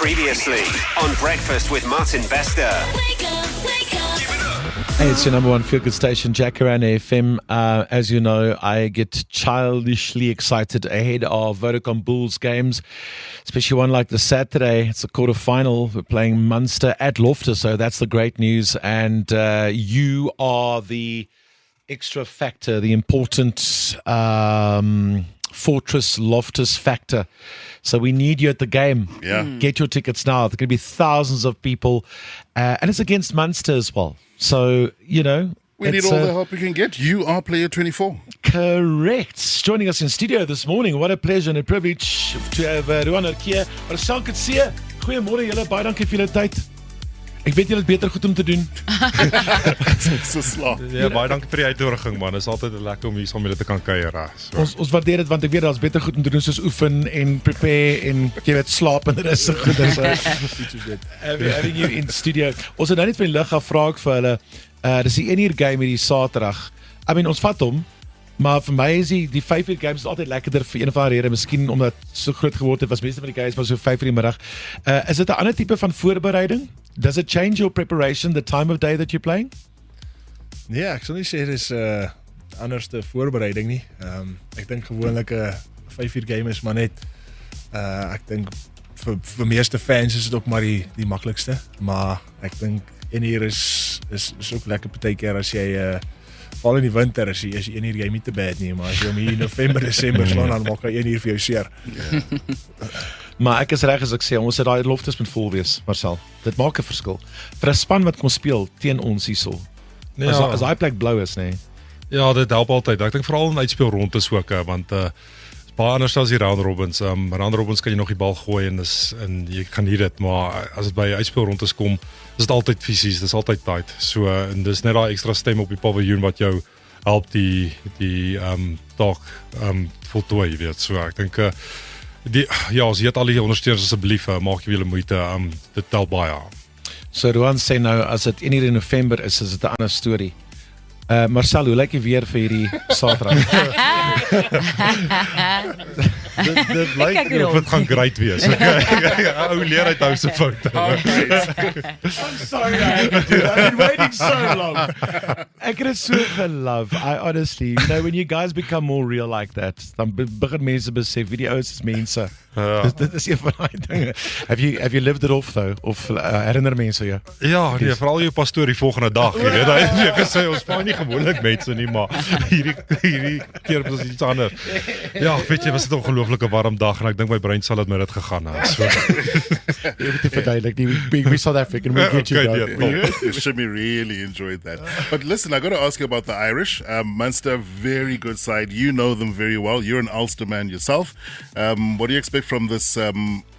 Previously on Breakfast with Martin Bester. Hey, it's your number one feel-good station, Jacaranda FM. As you know, I get childishly excited ahead of Vodacom Bulls games, especially one like the Saturday. It's a quarter-final. We're playing Munster at Loftus, so that's the great news. And you are the extra factor, the important Fortress Loftus factor. So we need you at the game. Yeah. Get your tickets now. There's going to be thousands of people. And it's against Munster as well. So, you know. We need all the help we can get. You are player 24. Correct. Joining us in studio this morning. What a pleasure and a privilege to have Ruan Arkeer. Marcel Coetzee. Goeiemôre julle. Baie dankie vir julle tyd. Ek weet julle het beter goed om te doen. So slaap. Ja, baie dankie vir die uitnodiging man. Dit is altyd lekker om hier saam met julle te kan kuier. So. Ons waardeer dit want ek weet daar's beter goed om te doen soos oefen en prepare en jy weet slaap en rustig goed en so. Having you in studio. Ons het nou net van die lig af vra ek vir hulle. Dis die 1 uur game hierdie Saterdag. I mean ons vat hom. Maar vir my is die 5 uur games altyd lekkerder vir een of ander rede. Miskien omdat so groot geword het, was meeste van die games maar so 5 uur die middag. Is dit 'n ander tipe van voorbereiding? Does it change your preparation, the time of day that you're playing? Ja, ek sal nie sê dis anderste voorbereiding nie. Ek dink gewoonlik 'n 5 uur game is maar net ek dink vir meeste fans is dit ook maar die maklikste, maar ek dink 1 uur is ook lekker partykeer as jy val in die winter is die 1 uur game nie te bad nie, maar as jy hom hier in November, Desember slaan dan maak hy 1 uur vir jou seer. Maar ek is reg as ek sê ons het daai Loftus moet vol wees, Marcel. Dit maak 'n verskil. Vir 'n span wat kom speel teen ons hierso. Ja. As daai plek blou is, nee. Ja, dit help altyd. Ek dink veral in uitspelrondes ook, want is baie anders as die round robins. Round robins kan jy nog die bal gooi en jy kan nie dit, maar as dit by uitspelrondes kom, is dit altyd fisies, dit is altyd tight. So en dis net daai ekstra stem op die paviljoen wat jou help die taak voltooi, jy weet. So ek dink as jy het al die ondersteuners asseblief, maak jy julle moeite, dit tel baie. So Ruan sê nou, as dit 1 uur in November is dit 'n ander storie. Marcel, hoe lyk jy weer vir hierdie Saterdag? Dit lyk of dit gaan great wees. Ou leer uit ou se foute. I'm sorry I had to do that. I've been waiting so long. Ek het dit so gelove. I honestly, you know, when you guys become more real like that, dan begin mense besef wie die ouens is mense. Dit is een van daai dinge. Have you lived it off though? Of herinner mense jou? Ja, nee, veral jou pastoor die volgende dag, jy weet. Hy het gesê ons spaar nie gewoonlik mense nie, maar hierdie keer was iets anders. Ja, weet jy, was dit 'n ongelooflike warm dag en ek dink my brein sal dit met dit gegaan het. So. Jy moet dit verduidelik. We South African, we get you done. Shimmy really enjoyed that. But listen, I got to ask you about the Irish. Munster, very good side. You know them very well. You're an Ulster man yourself. What do you expect from this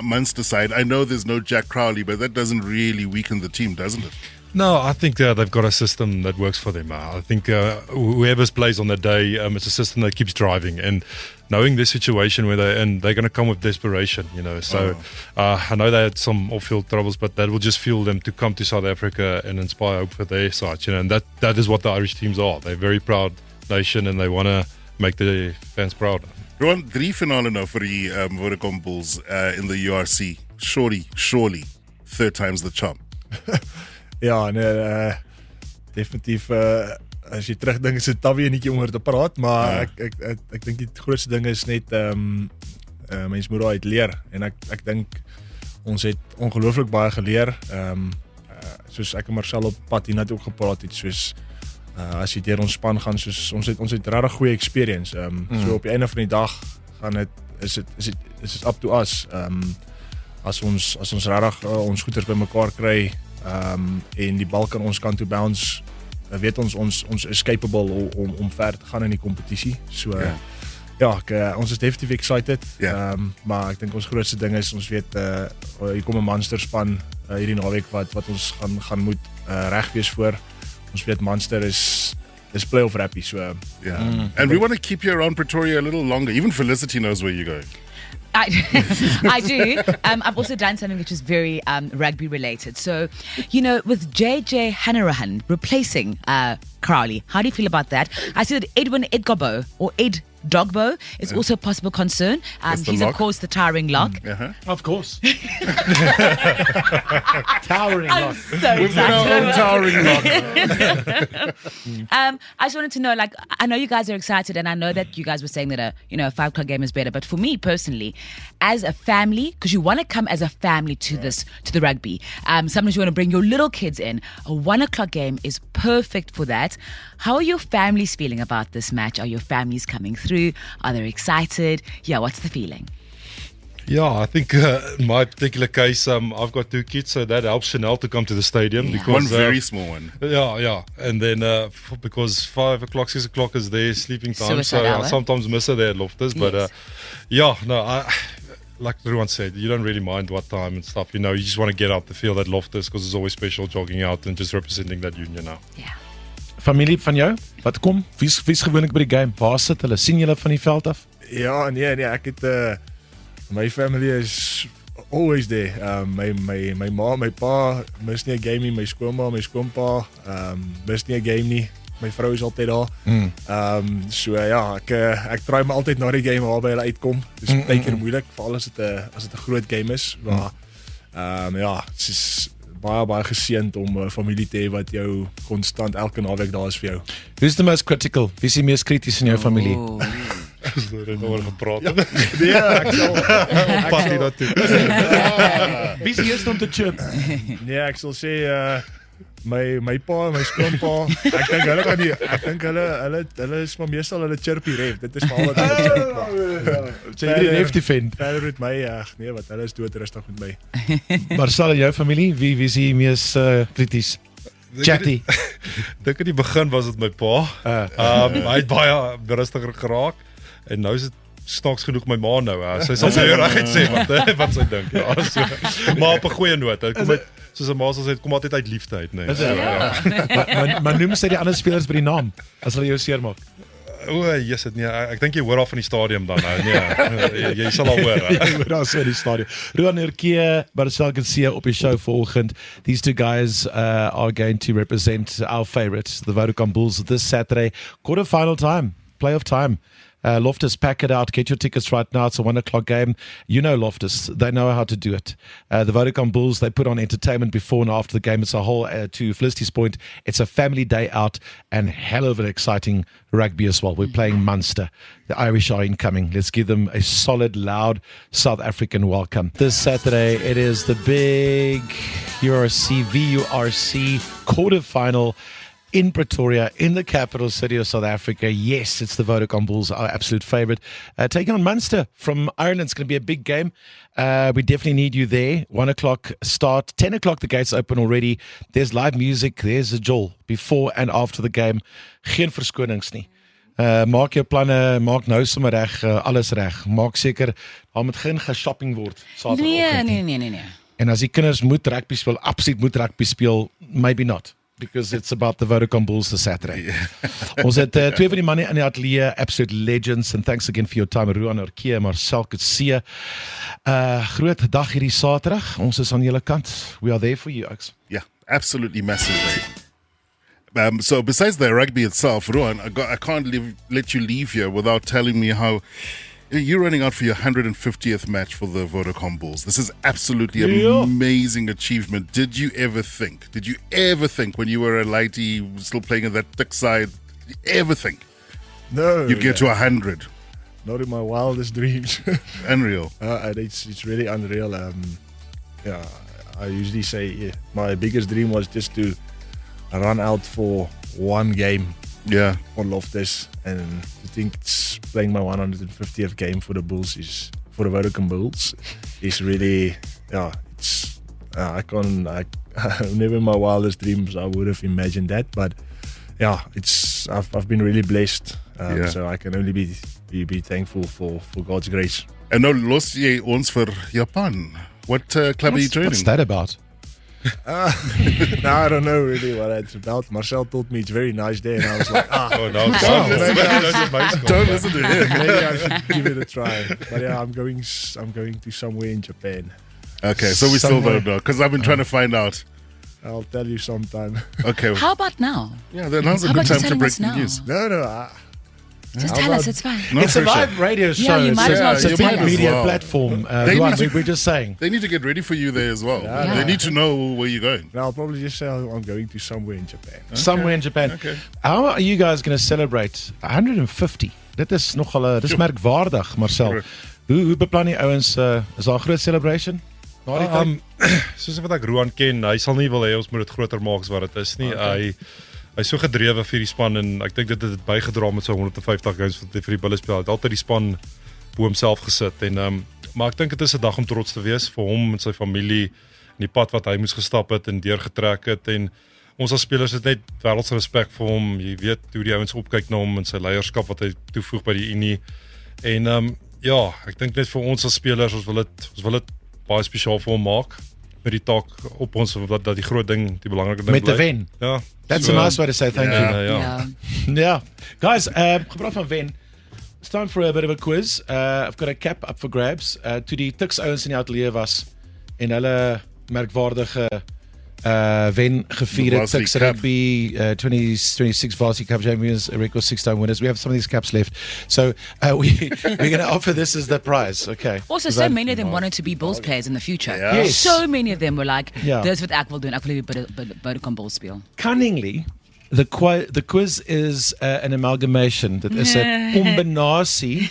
Munster side? I know there's no Jack Crowley, but that doesn't really weaken the team, doesn't it? No, I think they've got a system that works for them. I think whoever plays on the day, it's a system that keeps driving. And knowing this situation where they're going to come with desperation, you know. So I know they had some off-field troubles, but that will just fuel them to come to South Africa and inspire hope for their side. You know, and that is what the Irish teams are. They're a very proud nation and they want to make their fans proud. Rowan, 3 finale nou vir die Vodacom Bulls in the URC. Surely, third time's the charm. Ja, nee, definitief as jy terugdink is dit tawie netjie om oor te praat, maar ek dink die grootste ding is net mens moet uit leer en ek dink ons het ongelooflik baie geleer. Soos ek en Marcel op pad hier net ook gepraat het, soos as jy deur ons span gaan, soos ons het regtig goeie experience. So op die einde van die dag gaan is it up to us. As ons regtig ons goeders bymekaar kry en die bal kan ons kant toe bounce, weet ons is capable om ver te gaan in die kompetisie. So ons is definitief excited. Maar ek dink ons grootste ding is ons weet hier kom 'n Munster span hierdie naweek wat ons gaan moet reg wees voor. Ons weet Munster is playoff happy, so And we want to keep you around Pretoria a little longer. Even Felicity knows where you're going. I do. I've also done something which is very rugby related. So, with JJ Hanrahan replacing Crowley, how do you feel about that? I see that Edwin Edgabo or Ed Dogbo is also a possible concern. He's, lock. of course, the towering lock. Of course. Towering I'm lock. so We've got our own excited. towering lock. I just wanted to know, I know you guys are excited, and I know that you guys were saying that a 5 o'clock game is better. But for me personally, as a family, because you want to come as a family to the rugby. Sometimes you want to bring your little kids in. A 1 o'clock game is perfect for that. How are your families feeling about this match? Are your families coming through? Are they excited? Yeah, what's the feeling? Yeah, I think in my particular case, I've got 2 kids, so that helps Chanel to come to the stadium. Yeah. Because, One very small one. Yeah. And then because 5 o'clock, 6 o'clock is their sleeping time, Suicide so hour. I sometimes miss her there at Loftus. But like everyone said, you don't really mind what time and stuff. You just want to get out the field at Loftus because it's always special jogging out and just representing that union now. Yeah. Familie van jou, wat kom? Wie's gewoonlik by die game? Waar sit hulle? Sien julle van die veld af? Ja, nee, ek het my family is always there. My ma, my pa mis nie 'n game nie, my skoonma, my skoonpa mis nie 'n game nie. My vrou is altyd daar. So ja, ek try my altyd na die game waar by hulle uitkom. Dis baie keer moeilik, veral as dit 'n groot game is. Maar dit is baie geseënd om 'n familie te hê wat jou konstant elke naweek daar is vir jou. Who's the most critical? Wie is die mees krities in jou familie? Oh. Daar het oor gepraat. Ja, ek sal Pas nie daartoe. Wie is die eerste om te chirp? nee, ek sal sê my pa en my skoonpa, ek dink hulle is maar meestal hulle chirpy ref. Dit is maar wat hulle chirp. So jy die defend. Verder met my nee, wat hulle is doodrustig met my. Marcel en jou familie, wie is die mees krities? Chatty. Dink aan die begin was dit my pa. Hy het baie rustiger geraak en nou is dit snaaks genoeg my ma nou. Sy sal sy regtig sê wat sy dink. Ja, so. Maar op 'n goeie noot. Hy kom met soos 'n ma sal sê, kom altyd uit liefde uit, nee. Maar noem sy die ander spelers by die naam as hulle jou seermaak. Jesus, nee, ek dink jy hoor af van die stadium dan. Nee, jy sal al hoor. Daar so in die stadion. Ruan Erkie, Marcel Garcia op die show vanoggend. These two guys are going to represent our favourites, the Vodacom Bulls, this Saturday. Quarter-final time, playoff time. Loftus, pack it out. Get your tickets right now. It's a 1 o'clock game. You know Loftus. They know how to do it. The Vodacom Bulls, they put on entertainment before and after the game. It's a whole, to Felicity's point, it's a family day out and hell of an exciting rugby as well. We're playing Munster. The Irish are incoming. Let's give them a solid, loud South African welcome. This Saturday, it is the big VURC quarterfinal in Pretoria, in the capital city of South Africa. Yes, it's the Vodacom Bulls, our absolute favourite. Taking on Munster from Ireland. It's going to be a big game. We definitely need you there. 1 o'clock start. 10 o'clock, the gates open already. There's live music. There's a Joel before and after the game. Geen verskonings nie. Maak jou planne, maak nou sommer reg, alles reg. Maak seker, daar moet geen geshopping word Saterdagoggend nie. Nee. En as die kinders moet rugby speel, absoluut moet rugby speel, maybe not. Because it's about the Vodacom Bulls this Saturday. Ons het twee van die manne in die ateljee, absolute legends, and thanks again for your time, Ruan Erkie, Marcel Garcia. Groot dag hierdie Saterdag. Ons is aan julle kant. We are there for you, Oaks. Yeah, absolutely massive day. So besides the rugby itself, Ruan, I can't let you leave here without telling me how you're running out for your 150th match for the Vodacom Bulls. This is absolutely amazing achievement. Did you ever think when you were a lighty, still playing at that thick side, ever think No. you'd get to 100? Not in my wildest dreams. Unreal. It's really unreal. I usually say my biggest dream was just to run out for one game Yeah. on Loftus, and I think it's playing my 150th game for the Bulls for the Vodacom Bulls is really it's never in my wildest dreams I would have imagined that, but I've been really blessed, so I can only be thankful for God's grace. En nou los jy ons vir Japan. What club are you joining? What's that about? No, I don't know really what it's about. Marcel told me it's very nice there, and I was like, Oh no, Don't listen to him. maybe I should give it a try. But yeah, I'm going to somewhere in Japan. Okay, so we still Somewhere. don't know because I've been trying to find out. I'll tell you sometime. Okay, How about now? yeah, then now's a How good about you time to telling break us the now? news. No. Just How tell us, about- it's fine. No It's a pressure. live radio Yeah, show. you might as well it's a just big tell us. media Wow. platform. They Luan, need to- we're just saying. They need to get ready for you there as well. Yeah. They need to know where you're going. No, I'll probably just say I'm going to somewhere in Japan. Somewhere in Japan. Okay. How are you guys going to celebrate 150? Dit is nogal dis merkwaardig, Marcel. Sure. Hoe beplan die ouens is daar 'n groot celebration? Na die tyd? Soos wat ek Roan ken, hy sal nie wil hê ons moet dit groter maak as wat dit is nie. Hy's so gedrewe vir die span en ek dink dit het bygedra met sy 150 games wat hy vir die Bulls speel. Hy het altyd die span bo homself gesit en maar ek dink dit is 'n dag om trots te wees vir hom en sy familie en die pad wat hy moes gestap het en deurgetrek het en ons as spelers het net wêreldse respek vir hom. Jy weet hoe die ouens opkyk na hom en sy leierskap wat hy toevoeg by die Unie. En ja, ek dink net vir ons as spelers ons wil dit baie spesiaal vir hom maak met die taak op ons dat die groot ding, die belangrike ding Met 'n bly. wen. Ja. That's a nice way to say thank Yeah. you. Ja. Yeah. Guys, gepraat van wen. It's time for a bit of a quiz. I've got a cap up for grabs. Toe die Tuks ouens in die ateljee was en hulle merkwaardige wen gevier het. Varsity Tuks Cup. Rugby 2026 Varsity Cup champions, record 6-time winners. We have some of these caps left. So we're going to offer this as the prize. Okay. Also, Is so that- many of them wanted to be Bulls players in the future. Yeah. Yes. So many of them were like, Yeah. dis wat ek wil doen. Ek wil by Vodacom Bulls speel. Cunningly, the quiz is an amalgamation. Dit is 'n kombinasie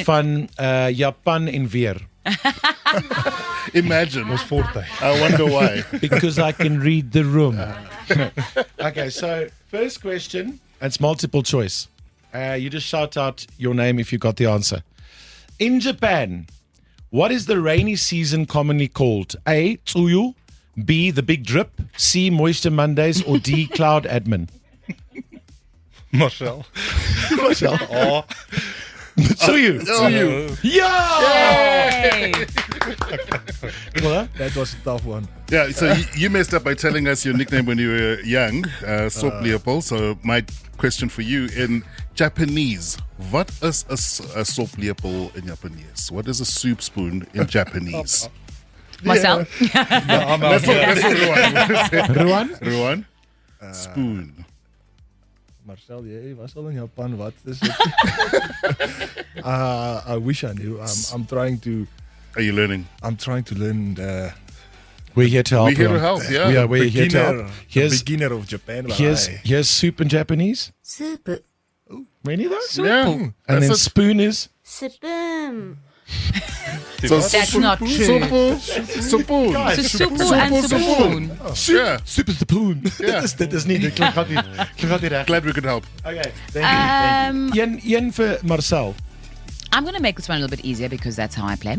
van Japan en weer. Imagine. Ons fortuin. I wonder why. Because I can read the room. Okay, so first question, it's multiple choice. You just shout out your name if you got the answer. In Japan, what is the rainy season commonly called? A. Tsuyu, B. The Big Drip, C. Moisture Mondays, or D. Cloud Admin? Marcel. Tsuyu. Tsuyu. Yeah! Well, That was a tough one. Yeah, so you messed up by telling us your nickname when you were young, Sop Leopold. So my question for you in Japanese, what is a Sop Leopold in Japanese? What is a soup spoon in Japanese? Marcel? That's what Ruan? Ruan? Spoon. Marcel, jy was al in Japan. Wat is dit? I wish I knew. I'm trying to learn the We're here to help. We're here to Ruan. help, yeah. Yeah, we're here to help. the beginner of Japan. but Here's soup in Japanese. スープ Really though? Yeah. And That's then a- spoon is スプーン So That's not true. Spoon. So Supu and Spoon. Yeah. soup is the spoon. Ja. Dit is nie. Dit klink nie reg. Glad we could help. Okay, thank you. Een vir Marcel. I'm going to make this one a little bit easier because that's how I play.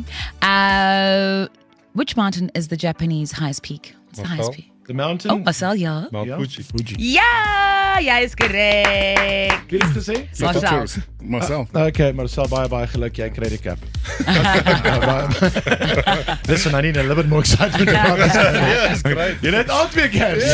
Which mountain is the Japanese highest peak? What's the highest Marcel? peak? The mountain. Oh, Marcel, ja. Mount Ja. Fuji. Ja, jy is korrek. Wie het dit gesê? Marcel. Marcel. Okay, Marcel, baie geluk. Jy kry die cap. Listen, I need a little bit more excitement about this. Yes, great. Jy het al twee caps.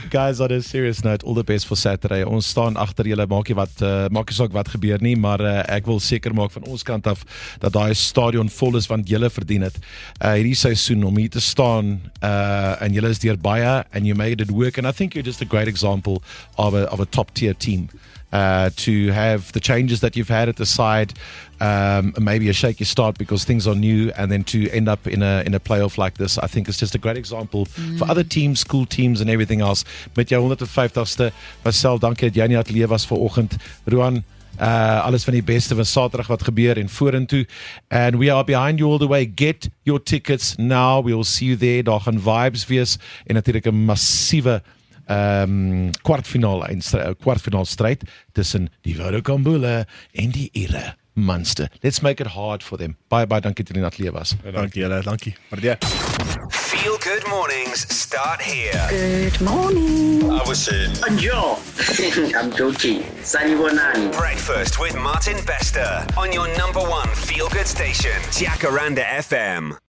Guys, on a serious note, all the best for Saturday. Ons staan agter julle, maak nie saak wat gebeur nie, maar ek wil seker maak van ons kant af dat daai stadion vol is want julle verdien dit. Hierdie seisoen om hier te staan en julle is deur baie and you made it work, and I think you're just a great example of a top tier team. To have the changes that you've had at the side, maybe a shaky start because things are new, and then to end up in a playoff like this, I think it's just a great example for other teams, school teams and everything else. Met jou 150ste, Marcel, dankie dat jy in die ateljee was vanoggend. Roan, alles van die beste van Saterdag wat gebeur en vorentoe. And we are behind you all the way. Get your tickets now. We will see you there. Daar gaan vibes wees en natuurlik 'n massiewe kwartfinaal stryd tussen die Vodacom Bulle en die Ire Munster. Let's make it hard for them. Bye, dankie dat julle in ateljee was. Dankie julle, dankie. Waardeer. Feel Good Mornings start here. Good morning Yo, I'm joking. Sanibonani. Breakfast with Martin Bester on your number one feel good station, Jacaranda FM.